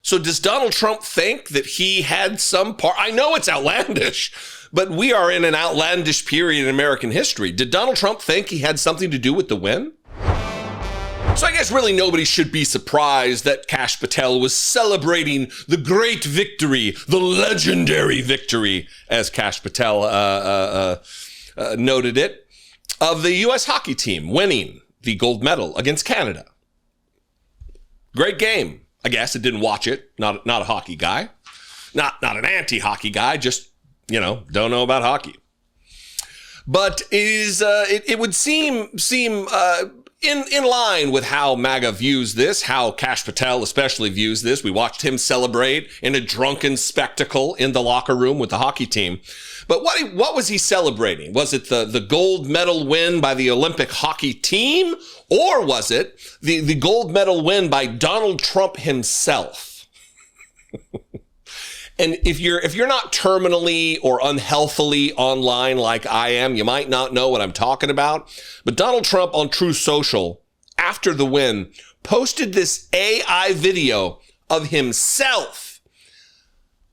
So does Donald Trump think that he had some part? I know it's outlandish, but we are in an outlandish period in American history. Did Donald Trump think he had something to do with the win? So I guess really nobody should be surprised that Kash Patel was celebrating the great victory, the legendary victory, as Kash Patel noted it, of the U.S. hockey team winning the gold medal against Canada. Great game. I guess I didn't watch it. Not a hockey guy. Not an anti-hockey guy. Just, don't know about hockey. But it would seem in line with how MAGA views this, how Kash Patel especially views this. We watched him celebrate in a drunken spectacle in the locker room with the hockey team. But what was he celebrating? Was it the gold medal win by the Olympic hockey team? Or was it the gold medal win by Donald Trump himself? And if you're not terminally or unhealthily online like I am, you might not know what I'm talking about. But Donald Trump on Truth Social, after the win, posted this AI video of himself,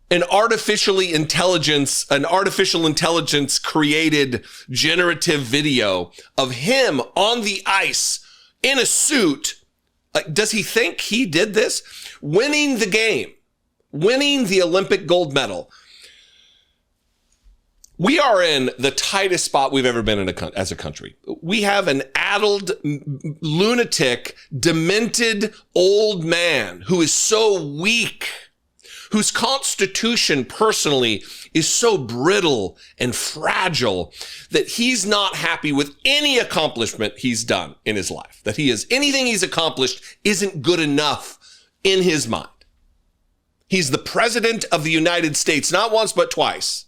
an artificial intelligence created generative video of him on the ice in a suit. Does he think he did this? Winning the game. Winning the Olympic gold medal. We are in the tightest spot we've ever been in as a country. We have an addled, lunatic, demented old man who is so weak, whose constitution personally is so brittle and fragile that he's not happy with any accomplishment he's done in his life. That anything he's accomplished isn't good enough in his mind. He's the president of the United States, not once, but twice.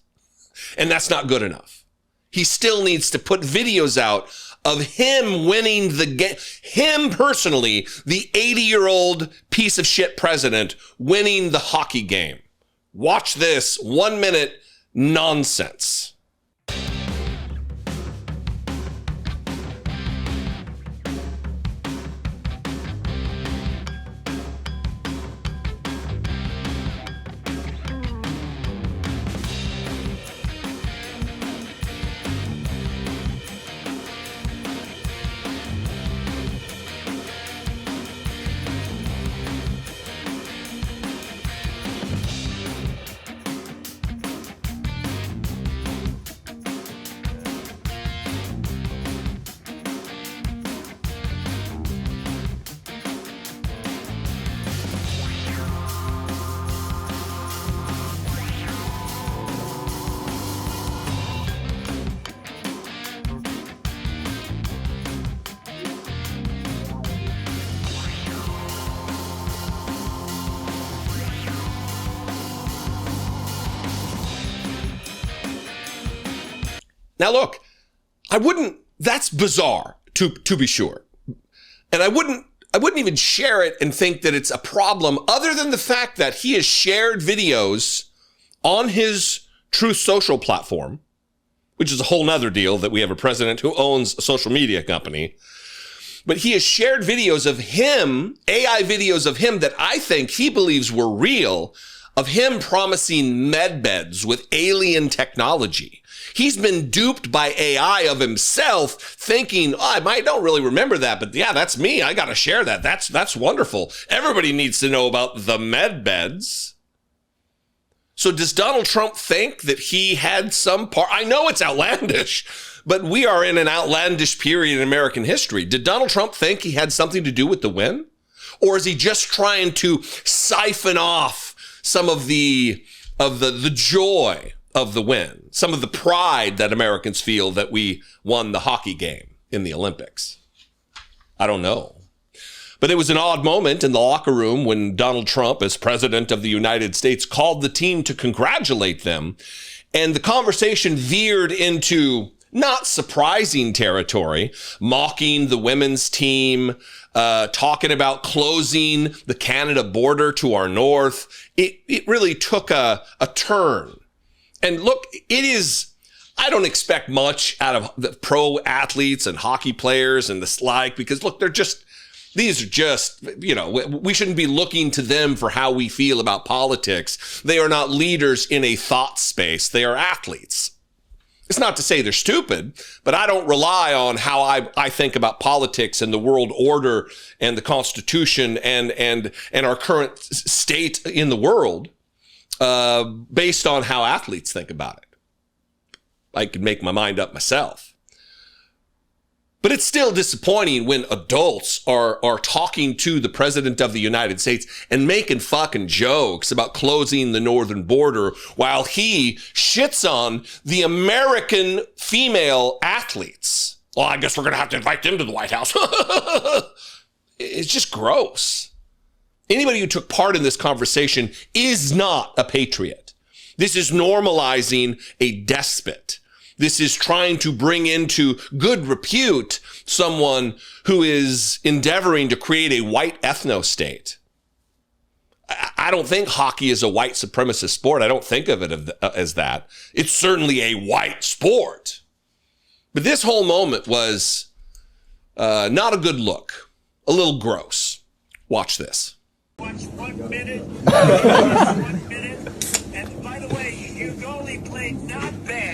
And that's not good enough. He still needs to put videos out of him winning the game. Him personally, the 80-year-old piece of shit president winning the hockey game. Watch this 1 minute nonsense. Now look, that's bizarre to be sure. And I wouldn't even share it and think that it's a problem other than the fact that he has shared videos on his Truth Social platform, which is a whole nother deal that we have a president who owns a social media company. But he has shared videos of him, AI videos of him that I think he believes were real, of him promising med beds with alien technology. He's been duped by AI of himself thinking, I don't really remember that, but yeah, that's me. I got to share that. That's wonderful. Everybody needs to know about the med beds. So does Donald Trump think that he had some part? I know it's outlandish, but we are in an outlandish period in American history. Did Donald Trump think he had something to do with the win? Or is he just trying to siphon off some of the joy of the win, some of the pride that Americans feel that we won the hockey game in the Olympics? I don't know. But it was an odd moment in the locker room when Donald Trump, as president of the United States, called the team to congratulate them. And the conversation veered into not surprising territory, mocking the women's team, talking about closing the Canada border to our north. It really took a turn. And look, I don't expect much out of the pro athletes and hockey players and the like, because look, they're These are just, we shouldn't be looking to them for how we feel about politics. They are not leaders in a thought space. They are athletes. It's not to say they're stupid, but I don't rely on how I think about politics and the world order and the Constitution and our current state in the world based on how athletes think about it. I can make my mind up myself. But it's still disappointing when adults are talking to the president of the United States and making fucking jokes about closing the northern border while he shits on the American female athletes. Well, I guess we're going to have to invite them to the White House. It's just gross. Anybody who took part in this conversation is not a patriot. This is normalizing a despot. This is trying to bring into good repute someone who is endeavoring to create a white ethno-state. I don't think hockey is a white supremacist sport. I don't think of it as that. It's certainly a white sport. But this whole moment was not a good look. A little gross. Watch this. Watch 1 minute. 1 minute. And by the way, your goalie played not bad.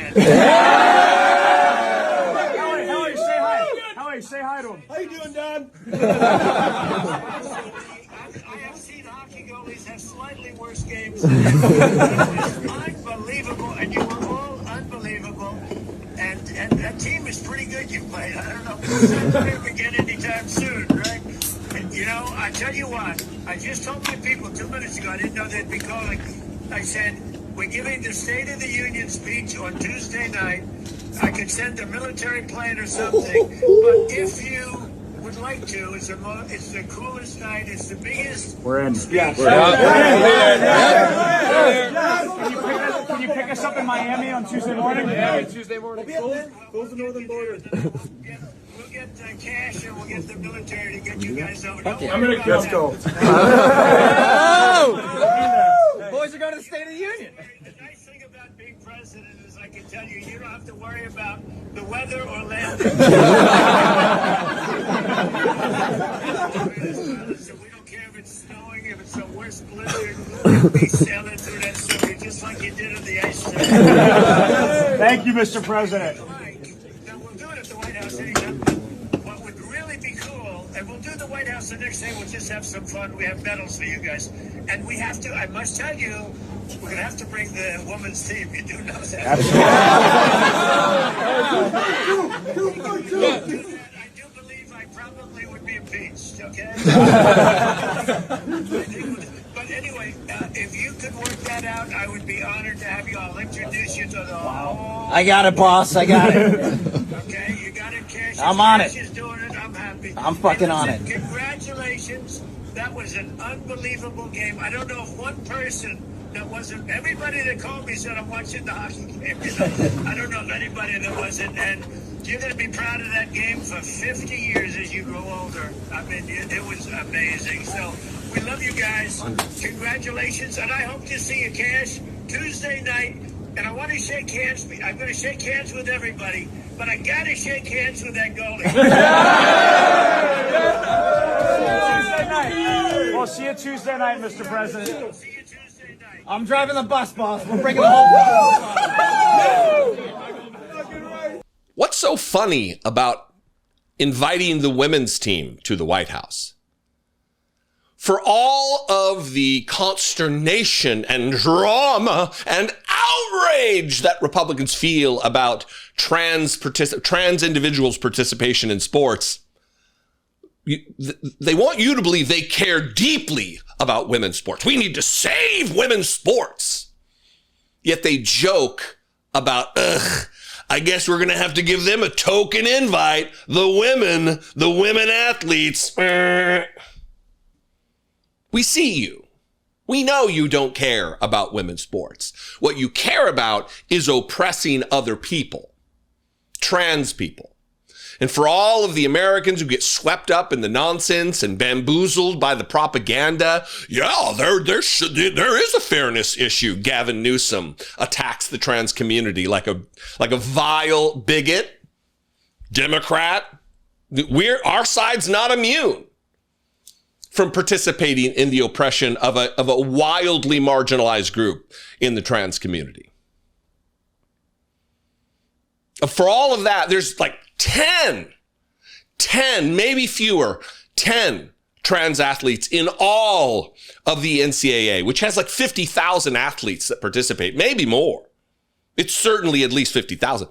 Howie, say hi. Howie, say hi to him. How you doing, Don? I have seen hockey goalies have slightly worse games. Unbelievable, and you were all unbelievable. And that team is pretty good you played. I don't know if it's going to begin anytime soon, right? And, I tell you what, I just told my people 2 minutes ago, I didn't know they'd be calling. I said, we're giving the State of the Union speech on Tuesday night. I could send a military plane or something, but if you would like to, it's the coolest night, it's the biggest speech. Yeah. Can you pick us up in Miami on Tuesday morning? Yeah, Tuesday morning. Close the northern border. We'll get cash and we'll get the military to get you guys over. Let's go. Boys are going to the State of the Union. The nice thing about being president is I can tell you, you don't have to worry about the weather or landing. So we don't care if it's snowing, if it's the worst blizzard, you'll be sailing through that stuff just like you did on the ice. Thank you, Mr. President. Now, we'll do it at the White House anytime. What would really be cool, and we'll do the White House the next day, we'll just have some fun. We have medals for you guys. And we have to, I must tell you, we're going to have to bring the women's team. You do know that. Absolutely. I do believe I probably would be impeached, okay? But anyway, if you could work that out, I would be honored to have you. I'll introduce you to the whole... I got it, boss. I got it. Okay, you got it, Cash. I'm on it. Cash is doing it. I'm happy. I'm fucking on it. Congratulations. That was an unbelievable game. I don't know if one person that wasn't... Everybody that called me said, I'm watching the hockey game. I don't know if anybody that wasn't. And you're going to be proud of that game for 50 years as you grow older. I mean, it was amazing. So we love you guys. Congratulations. And I hope to see you, Cash, Tuesday night. And I want to shake hands. I'm going to shake hands with everybody. But I got to shake hands with that goalie. Tuesday night. We'll see you Tuesday night, Mr. President. See you Tuesday night. I'm driving the bus, boss. We're bringing the whole bus. What's so funny about inviting the women's team to the White House? For all of the consternation and drama and outrage that Republicans feel about trans individuals' participation in sports, they want you to believe they care deeply about women's sports. We need to save women's sports. Yet they joke about, I guess we're going to have to give them a token invite. The women athletes. We see you. We know you don't care about women's sports. What you care about is oppressing other people, trans people. And for all of the Americans who get swept up in the nonsense and bamboozled by the propaganda, yeah, there is a fairness issue. Gavin Newsom attacks the trans community like a vile bigot, Democrat. Our side's not immune. from participating in the oppression of a wildly marginalized group in the trans community. For all of that, there's like 10, maybe fewer, 10 trans athletes in all of the NCAA, which has like 50,000 athletes that participate, maybe more. It's certainly at least 50,000.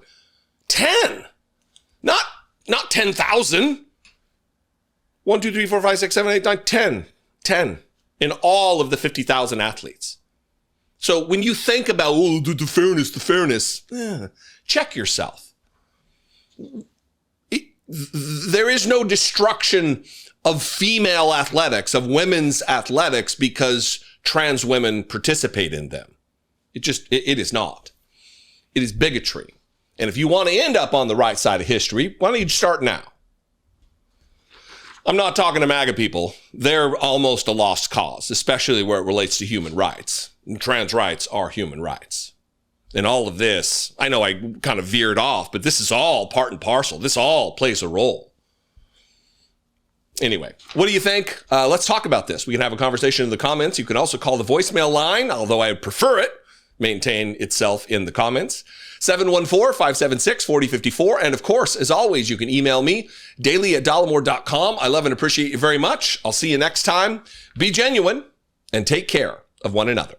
10, not 10,000. 1, 2, 3, 4, 5, 6, 7, 8, 9, 10 in all of the 50,000 athletes. So when you think about, oh, the fairness, check yourself. There is no destruction of female athletics, of women's athletics, because trans women participate in them. It is not. It is bigotry. And if you want to end up on the right side of history, why don't you start now? I'm not talking to MAGA people. They're almost a lost cause, especially where it relates to human rights. And trans rights are human rights. And all of this, I know I kind of veered off, but this is all part and parcel. This all plays a role. Anyway, what do you think? Let's talk about this. We can have a conversation in the comments. You can also call the voicemail line, although I would prefer it maintain itself in the comments. 714-576-4054. And of course, as always, you can email me daily@dollemore.com. I love and appreciate you very much. I'll see you next time. Be genuine and take care of one another.